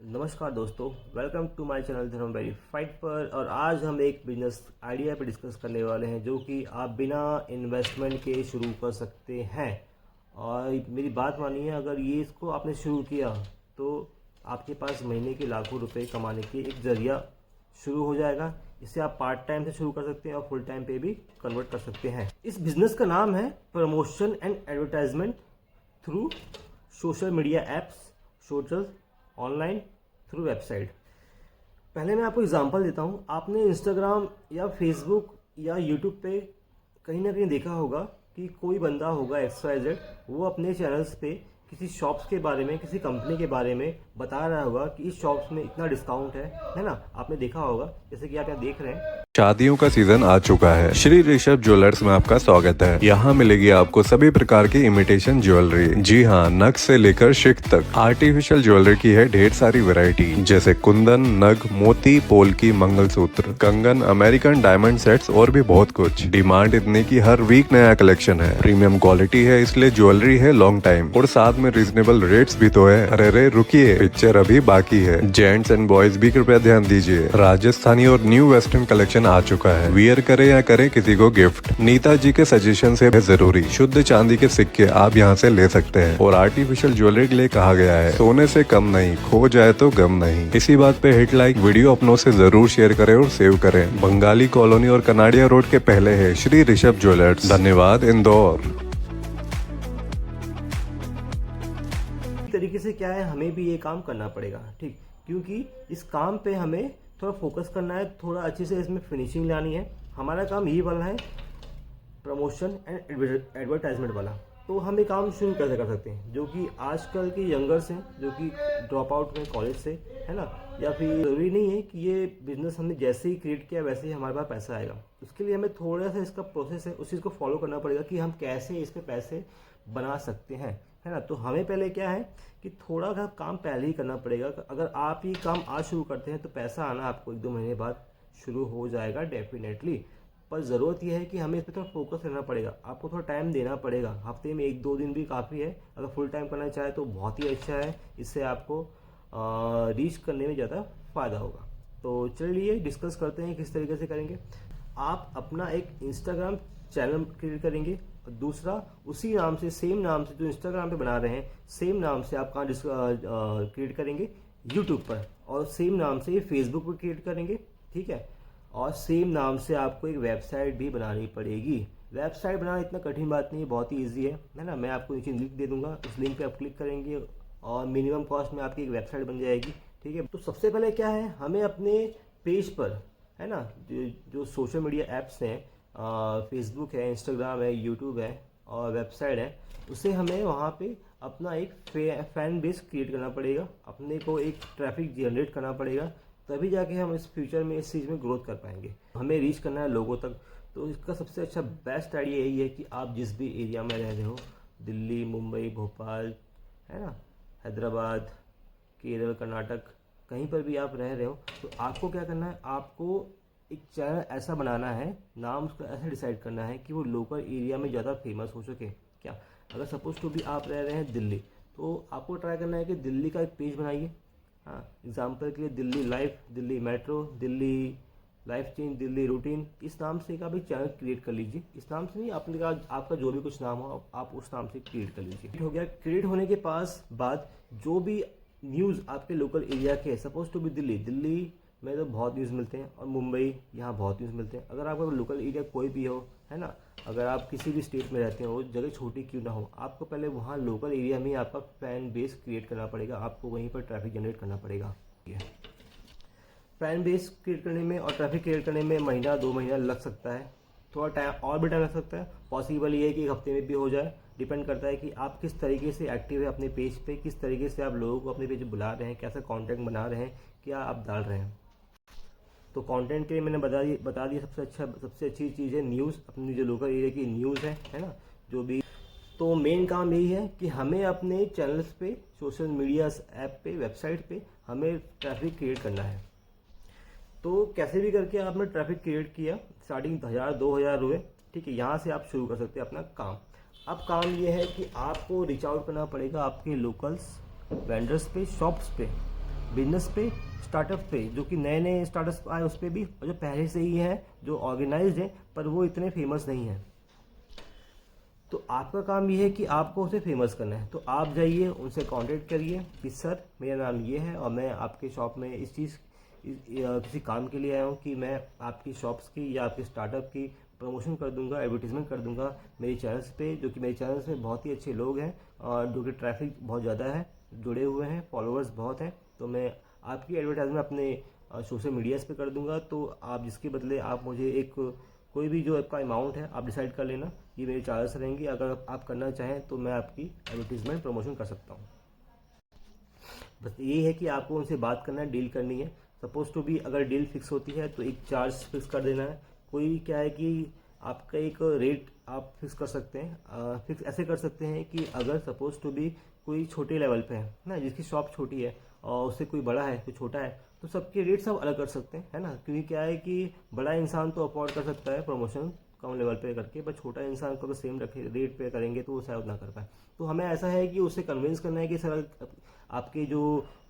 नमस्कार दोस्तों, welcome to my channel धर्म वेरीफाइड पर। और आज हम एक बिजनेस आइडिया पर डिस्कस करने वाले हैं जो कि आप बिना इन्वेस्टमेंट के शुरू कर सकते हैं। और मेरी बात मानिए, अगर ये इसको आपने शुरू किया तो आपके पास महीने के लाखों रुपए कमाने की एक ज़रिया शुरू हो जाएगा। इसे आप पार्ट टाइम से शुरू कर सकते हैं और फुल टाइम पे भी कन्वर्ट कर सकते हैं। इस बिज़नेस का नाम है promotion and advertisement through social media apps, social online through website. पहले मैं आपको एग्जांपल देता हूँ। आपने इंस्टाग्राम या फेसबुक या यूट्यूब पे कहीं ना कहीं देखा होगा कि कोई बंदा होगा XYZ, वो अपने चैनल्स पे किसी शॉप्स के बारे में, किसी कंपनी के बारे में बता रहा होगा कि इस शॉप्स में इतना डिस्काउंट है ना। आपने देखा होगा, जैसे कि आप यहाँ देख रहे हैं। शादियों का सीजन आ चुका है। श्री ऋषभ ज्वेलर्स में आपका स्वागत है। यहाँ मिलेगी आपको सभी प्रकार की इमिटेशन ज्वेलरी। जी हाँ, नग से लेकर शिख तक आर्टिफिशियल ज्वेलरी की है ढेर सारी वैरायटी, जैसे कुंदन, नग, मोती, पोल्की, मंगलसूत्र, कंगन, अमेरिकन डायमंड सेट्स और भी बहुत कुछ। डिमांड इतनी की हर वीक नया कलेक्शन है। प्रीमियम क्वालिटी है, इसलिए ज्वेलरी है लॉन्ग टाइम और साथ में रीजनेबल रेट्स भी तो है। अरे रुकिए, पिक्चर अभी बाकी है। जेंट्स एंड बॉयज भी कृपया ध्यान दीजिए। राजस्थानी और न्यू वेस्टर्न कलेक्शन आ चुका है। वियर करे या करे किसी को गिफ्ट। नीता जी के सजेशन से जरूरी शुद्ध चांदी के सिक्के आप यहाँ से ले सकते हैं। और आर्टिफिशियल ज्वेलरी के लिए कहा गया है, सोने से कम नहीं, खो जाए तो गम नहीं। इसी बात पे हिट लाइक वीडियो अपनों से जरूर शेयर करें और सेव करें। बंगाली कॉलोनी और कनाडिया रोड के पहले है श्री ऋषभ ज्वेलर्स। धन्यवाद इंदौर। तरीके से क्या है, हमें भी ये काम करना पड़ेगा, ठीक, क्योंकि इस काम पे हमें थोड़ा फोकस करना है, थोड़ा अच्छे से इसमें फिनिशिंग लानी है। हमारा काम ये वाला है, प्रमोशन एंड एडवर्टाइजमेंट वाला। तो हम ये काम शुरू कैसे कर सकते हैं, जो कि आजकल के यंगर्स हैं जो कि ड्रॉप आउट में कॉलेज से, है ना, या फिर ज़रूरी नहीं है कि ये बिज़नेस हमने जैसे ही क्रिएट किया वैसे ही हमारे पास पैसा आएगा। उसके लिए हमें थोड़ा सा इसका प्रोसेस है, उस चीज़ को फॉलो करना पड़ेगा कि हम कैसे इस पर पैसे बना सकते हैं, है ना। तो हमें पहले क्या है कि थोड़ा सा काम पहले ही करना पड़ेगा। अगर आप ये काम आज शुरू करते हैं तो पैसा आना आपको 1-2 महीने बाद शुरू हो जाएगा डेफिनेटली। पर ज़रूरत यह है कि हमें इस पर थोड़ा फोकस करना पड़ेगा, आपको थोड़ा टाइम देना पड़ेगा। हफ्ते में 1-2 दिन भी काफ़ी है। अगर फुल टाइम करना चाहे तो बहुत ही अच्छा है, इससे आपको रीच करने में ज़्यादा फ़ायदा होगा। तो चलिए डिस्कस करते हैं किस तरीके से करेंगे। आप अपना एक इंस्टाग्राम चैनल क्रिएट करेंगे, और दूसरा उसी नाम से, सेम नाम से जो इंस्टाग्राम पे बना रहे हैं, सेम नाम से आप कहाँ क्रिएट करेंगे, यूट्यूब पर। और सेम नाम से फेसबुक पर क्रिएट करेंगे, ठीक है। और सेम नाम से आपको एक वेबसाइट भी बनानी पड़ेगी। वेबसाइट बनाना इतना कठिन बात नहीं है, बहुत ही ईजी है ना। मैं आपको नीचे लिंक दे दूंगा, उस लिंक पे आप क्लिक करेंगे और मिनिमम कॉस्ट में आपकी एक वेबसाइट बन जाएगी, ठीक है। तो सबसे पहले क्या है, हमें अपने पेज पर, है ना, जो सोशल मीडिया ऐप्स हैं, फेसबुक है, इंस्टाग्राम है, यूट्यूब है और वेबसाइट है, उसे हमें वहाँ पे अपना एक फैन बेस क्रिएट करना पड़ेगा। अपने को एक ट्रैफिक जनरेट करना पड़ेगा, तभी जाके हम इस फ्यूचर में इस चीज़ में ग्रोथ कर पाएंगे। हमें रीच करना है लोगों तक। तो इसका सबसे अच्छा बेस्ट आइडिया यही है कि आप जिस भी एरिया में रह रहे हो, दिल्ली, मुंबई, भोपाल, है ना, हैदराबाद, केरल, कर्नाटक, कहीं पर भी आप रह रहे हो, तो आपको क्या करना है, आपको एक चैनल ऐसा बनाना है, नाम उसका ऐसा डिसाइड करना है कि वो लोकल एरिया में ज़्यादा फेमस हो सके। क्या, अगर सपोज टू भी आप रह रहे हैं दिल्ली, तो आपको ट्राई करना है कि दिल्ली का एक पेज बनाइए। हाँ, एग्जांपल के लिए Delhi life, Delhi metro, Delhi life change, Delhi routine, इस नाम से एक आप एक चैनल क्रिएट कर लीजिए। इस नाम से नहीं, आपने कहा आपका जो भी कुछ नाम हो आप उस नाम से क्रिएट कर लीजिए। हो गया। क्रिएट होने के बाद जो भी न्यूज़ आपके लोकल एरिया के, सपोज टू भी दिल्ली में तो बहुत न्यूज़ मिलते हैं, और मुंबई, यहाँ बहुत न्यूज़ मिलते हैं। अगर आपका लोकल एरिया कोई भी हो, है ना, अगर आप किसी भी स्टेट में रहते हो, जगह छोटी क्यों ना हो, आपको पहले वहाँ लोकल एरिया में आपका फैन बेस क्रिएट करना पड़ेगा, आपको वहीं पर ट्रैफिक जनरेट करना पड़ेगा। फैन बेस क्रिएट करने में और ट्रैफिक क्रिएट करने में महीना 2 महीना लग सकता है, थोड़ा टाइम और भी टाइम लग सकता है। पॉसिबल ये है कि 1 हफ्ते में भी हो जाए, डिपेंड करता है कि आप किस तरीके से एक्टिव है अपने पेज पे, किस तरीके से आप लोगों को अपने पेज बुला रहे हैं, कैसा कंटेंट बना रहे हैं, क्या आप डाल रहे हैं। तो कंटेंट के लिए मैंने बता दिया सबसे अच्छी चीज़ है न्यूज़, अपनी जो लोकल एरिया की न्यूज़ है ना, जो भी। तो मेन काम यही है कि हमें अपने चैनल्स पे, सोशल मीडिया ऐप पे, वेबसाइट पे हमें ट्रैफिक क्रिएट करना है। तो कैसे भी करके आपने ट्रैफिक क्रिएट किया, स्टार्टिंग 1000-2000 हुए, ठीक है, यहाँ से आप शुरू कर सकते हैं अपना काम। अब काम ये है कि आपको रीच आउट करना पड़ेगा आपके लोकल्स वेंडर्स पे, शॉप्स पे, बिजनेस पे, स्टार्टअप पे, जो कि नए नए स्टार्टअप आए उस पर भी, और जो पहले से ही हैं जो ऑर्गेनाइज्ड हैं पर वो इतने फेमस नहीं हैं। तो आपका काम ये है कि आपको उसे फेमस करना है। तो आप जाइए उनसे कांटेक्ट करिए कि सर मेरा नाम ये है और मैं आपके शॉप में इस चीज़ किसी काम के लिए आया हूँ कि मैं आपकी शॉप्स की या आपके स्टार्टअप की प्रमोशन कर दूंगा, एडवर्टीजमेंट कर दूंगा मेरे चैनल्स पे, जो कि मेरे चैनल्स में बहुत ही अच्छे लोग हैं और जो कि ट्रैफिक बहुत ज़्यादा है, जुड़े हुए हैं, फॉलोअर्स बहुत हैं। तो मैं आपकी एडवर्टाइजमेंट अपने सोशल मीडियाज़ पे कर दूंगा। तो आप जिसके बदले आप मुझे एक कोई भी जो आपका अमाउंट है आप डिसाइड कर लेना, ये मेरे चार्जेस रहेंगी। अगर आप करना चाहें तो मैं आपकी एडवर्टीजमेंट प्रमोशन कर सकता हूँ। बस यही है कि आपको उनसे बात करना है, डील करनी है। सपोज टू भी अगर डील फिक्स होती है तो एक चार्ज फिक्स कर देना है। कोई क्या है कि आपका एक रेट आप फिक्स कर सकते हैं, फिक्स ऐसे कर सकते हैं कि अगर सपोज टू भी कोई छोटे लेवल पे है ना, जिसकी शॉप छोटी है और उससे कोई बड़ा है कोई छोटा है, तो सबके रेट सब अलग कर सकते हैं, है ना। क्योंकि क्या है कि बड़ा इंसान तो अफोर्ड कर सकता है प्रमोशन कम लेवल पे करके, पर छोटा इंसान को अगर सेम रखे रेट पे करेंगे तो वो शायद ना कर पाए। तो हमें ऐसा है कि उसे कन्विंस करना है कि सर आपके जो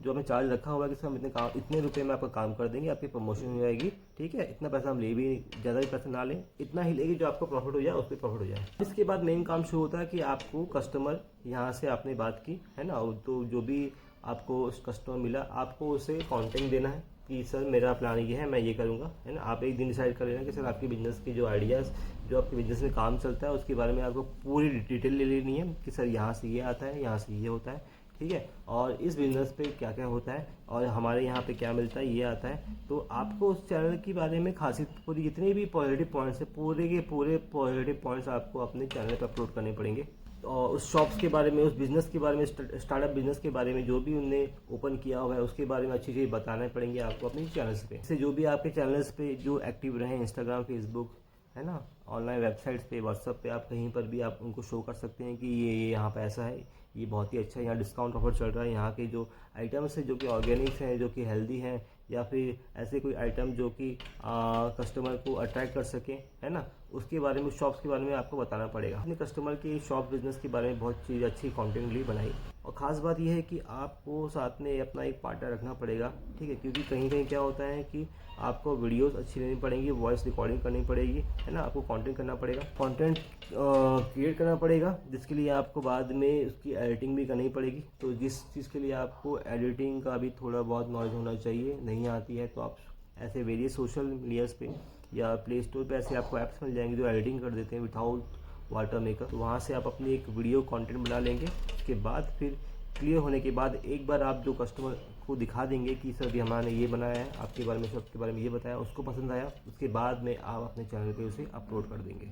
जो हमें चार्ज रखा हुआ है कि सर हम इतने रुपए में आपका काम कर देंगे, आपकी प्रमोशन हो जाएगी, ठीक है। इतना पैसा हम ले भी ज़्यादा भी पैसा ना लें, इतना ही लेंगे जो आपको प्रॉफिट हो जाए उस पर प्रॉफिट हो जाए। इसके बाद मेन काम शुरू होता है कि आपको कस्टमर, यहाँ से आपने बात की है ना, तो जो भी आपको कस्टमर मिला आपको उसे कॉन्टेंट देना है कि सर मेरा प्लान ये है, मैं ये करूँगा, है ना। आप एक दिन डिसाइड कर लेना कि सर आपके बिजनेस की जो आइडियाज़, जो आपके बिजनेस में काम चलता है उसके बारे में आपको पूरी डिटेल ले लेनी है कि सर यहाँ से ये आता है, यहाँ से ये होता है, ठीक है, और इस बिज़नेस पे क्या क्या होता है और हमारे यहाँ पे क्या मिलता है, ये आता है। तो आपको उस चैनल के बारे में खासियत पूरी, जितने भी पॉजिटिव पॉइंट्स है पूरे के पूरे पॉजिटिव पॉइंट्स आपको अपने चैनल पे अपलोड करने पड़ेंगे। और उस शॉप्स के बारे में, उस बिज़नेस के बारे में, स्टार्टअप बिजनेस के बारे में, जो भी उनने ओपन किया हुआ है उसके बारे में अच्छी चीज़ बताना पड़ेंगे आपको अपने चैनल्स पे। इससे जो भी आपके चैनल्स पे जो एक्टिव रहे, इंस्टाग्राम, फेसबुक, है ना, ऑनलाइन वेबसाइट्स पे, व्हाट्सअप पे, आप कहीं पर भी आप उनको शो कर सकते हैं कि ये यहाँ पे ऐसा है, ये बहुत ही अच्छा है, यहाँ डिस्काउंट ऑफर चल रहा है, यहाँ के जो आइटम्स है जो कि ऑर्गेनिक्स हैं, जो कि हेल्दी हैं, या फिर ऐसे कोई आइटम जो कि कस्टमर को अट्रैक्ट कर सके, है ना, उसके बारे में, शॉप्स के बारे में आपको बताना पड़ेगा। अपने कस्टमर के शॉप बिजनेस के बारे में बहुत चीज़ अच्छी कॉन्टेंटली बनाई। और ख़ास बात यह है कि आपको साथ में अपना एक पार्टनर रखना पड़ेगा, ठीक है, क्योंकि कहीं कहीं क्या होता है कि आपको वीडियोस अच्छी लेनी पड़ेंगी, वॉइस रिकॉर्डिंग करनी पड़ेगी, है ना, आपको कंटेंट करना पड़ेगा, कंटेंट क्रिएट करना पड़ेगा, जिसके लिए आपको बाद में उसकी एडिटिंग भी करनी पड़ेगी। तो जिस चीज़ के लिए आपको एडिटिंग का भी थोड़ा बहुत नॉलेज होना चाहिए, नहीं आती है तो आप ऐसे वेरियस सोशल मीडियाज़ पे या प्ले स्टोर पे ऐसे आपको ऐप्स मिल जाएंगे जो एडिटिंग कर देते हैं विदाउट वाटर मेकर। तो वहाँ से आप अपनी एक वीडियो कंटेंट बना लेंगे। उसके बाद फिर क्लियर होने के बाद एक बार आप जो कस्टमर को दिखा देंगे कि सर भी हमारे ये बनाया है, आपके बारे में, सबके बारे में ये बताया, उसको पसंद आया, उसके बाद में आप अपने चैनल पे उसे अपलोड कर देंगे।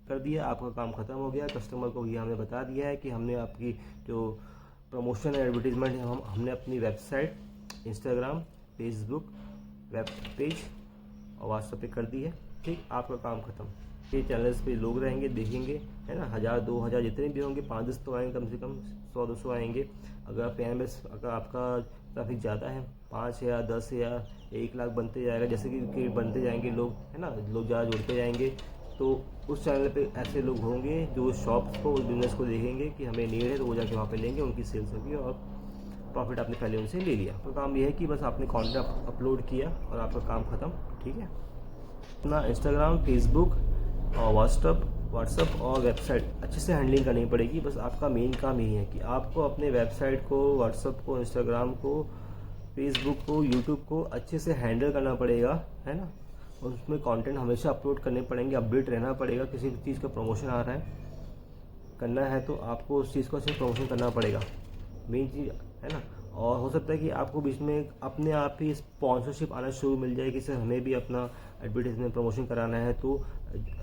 कर दिया, आपका काम ख़त्म हो गया। कस्टमर को ये हमने बता दिया है कि हमने आपकी जो प्रमोशन एडवर्टीजमेंट है हमने अपनी website, Instagram, Facebook, web page और व्हाट्सएप पे कर दी है, ठीक, आपका काम ख़त्म। ये चैनल्स पे लोग रहेंगे, देखेंगे, है ना, 1000 2000 जितने भी होंगे, 5-10 तो आएंगे, कम से कम 100-200 आएंगे। अगर फैन बेस, अगर आपका ट्रैफिक ज़्यादा है, 5000 10,000 1 लाख बनते जाएगा, जैसे कि बनते जाएंगे लोग, है ना, लोग ज़्यादा जुड़ते जाएंगे, तो उस चैनल पे ऐसे लोग होंगे जो उस शॉप्स को, उस बिज़नेस को देखेंगे कि हमें नीड है, तो वो जाके वहाँ पे लेंगे, उनकी सेल्स होगी और प्रॉफिट आपने पहले उनसे ले लिया। तो काम ये है कि बस आपने कंटेंट अपलोड किया और आपका काम ख़त्म, ठीक है। अपना इंस्टाग्राम, फेसबुक और व्हाट्सअप और वेबसाइट अच्छे से हैंडलिंग करनी पड़ेगी। बस आपका मेन काम यही है कि आपको अपने वेबसाइट को, व्हाट्सअप को, इंस्टाग्राम को, फेसबुक को, यूट्यूब को अच्छे से हैंडल करना पड़ेगा, है ना। और उसमें कंटेंट हमेशा अपलोड करने पड़ेंगे, अपडेट रहना पड़ेगा। किसी भी चीज़ का प्रमोशन आ रहा है, करना है तो आपको उस चीज़ को अच्छे प्रमोशन करना पड़ेगा, मेन चीज़, है ना। और हो सकता है कि आपको बीच में अपने आप ही स्पॉन्सरशिप आना शुरू मिल जाए कि सर हमें भी अपना एडवर्टीजमेंट प्रमोशन कराना है। तो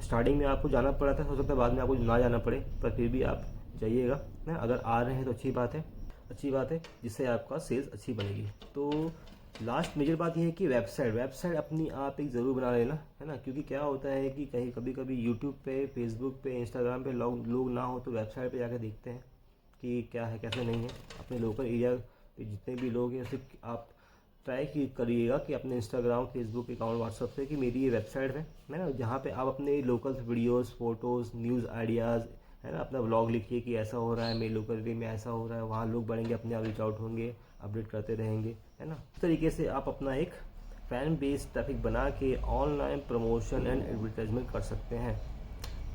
स्टार्टिंग में आपको जाना पड़ा था, हो सकता है बाद में आपको ना जाना पड़े, पर फिर भी आप जाइएगा ना। अगर आ रहे हैं तो अच्छी बात है, जिससे आपका सेल्स अच्छी बनेगी। तो लास्ट मेजर बात यह है कि वेबसाइट अपनी आप एक ज़रूर बना लेना, है ना। क्योंकि क्या होता है कि कहीं कभी यूट्यूब पे, फेसबुक पे, इंस्टाग्राम पे लोग ना हो तो वेबसाइट पे जाकर देखते हैं कि क्या है कैसे नहीं है। अपने लोकल एरिया पे जितने भी लोग हैं उसे आप ट्राई करिएगा कि अपने इंस्टाग्राम, फेसबुक अकाउंट, व्हाट्सअप से कि मेरी ये वेबसाइट है ना, जहाँ पे आप अपने local videos, photos, news ideas, है ना, अपना ब्लॉग लिखिए कि ऐसा हो रहा है मेरे लोकल एरिया में, ऐसा हो रहा है, वहाँ लोग बढ़ेंगे, अपने आप रीच आउट होंगे, अपडेट करते रहेंगे, है ना। इस तरीके से आप अपना एक फैन बेस ट्रैफिक बना के ऑनलाइन प्रमोशन एंड एडवर्टाइजमेंट कर सकते हैं।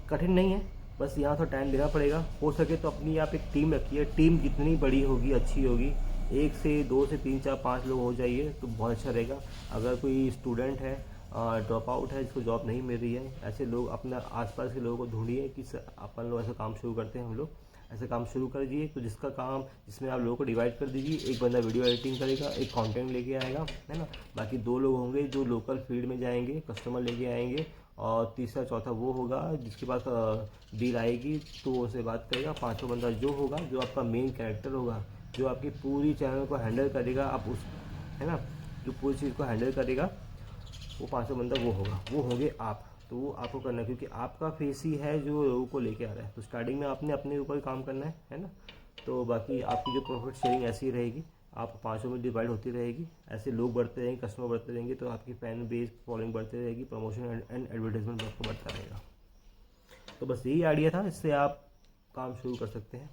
कठिन नहीं है, बस यहाँ तो टाइम देना पड़ेगा। हो सके तो अपनी आप एक टीम रखिए, टीम जितनी बड़ी होगी अच्छी होगी, 1 से 2 से 3 4 5 लोग हो जाइए तो बहुत अच्छा रहेगा। अगर कोई स्टूडेंट है, ड्रॉप आउट है, जिसको जॉब नहीं मिल रही है, ऐसे लोग अपने आसपास के लोगों को ढूंढिए कि अपन लोग ऐसा काम शुरू करते हैं, हम लोग ऐसे काम शुरू कर दीजिए। तो जिसमें आप लोगों को डिवाइड कर दीजिए, एक बंदा वीडियो एडिटिंग करेगा, एक कंटेंट लेके आएगा, है ना, बाकी 2 लोग होंगे जो लोकल फील्ड में जाएंगे, कस्टमर लेके आएंगे, और तीसरा चौथा वो होगा जिसके पास डील आएगी तो उससे बात करेगा। 5वां बंदा जो होगा, जो आपका मेन कैरेक्टर होगा, जो आपकी पूरी चैनल को हैंडल करेगा, आप उस, है ना, जो पूरी चीज़ को हैंडल करेगा, वो 5वां बंदा वो होगा, वो होंगे आप। तो वो आपको करना है, क्योंकि आपका फेस ही है जो लोगों को लेके आ रहा है। तो स्टार्टिंग में आपने अपने ऊपर काम करना है ना। तो बाकी आपकी जो प्रॉफिट शेयरिंग ऐसी रहेगी, आप 5 में डिवाइड होती रहेगी, ऐसे लोग बढ़ते रहेंगे, कस्टमर बढ़ते रहेंगे, तो आपकी फैन बेस फॉलोइंग बढ़ती रहेगी, प्रमोशन एंड एडवर्टाइजमेंट आपको बढ़ता रहेगा। तो बस यही आइडिया था, इससे आप काम शुरू कर सकते हैं।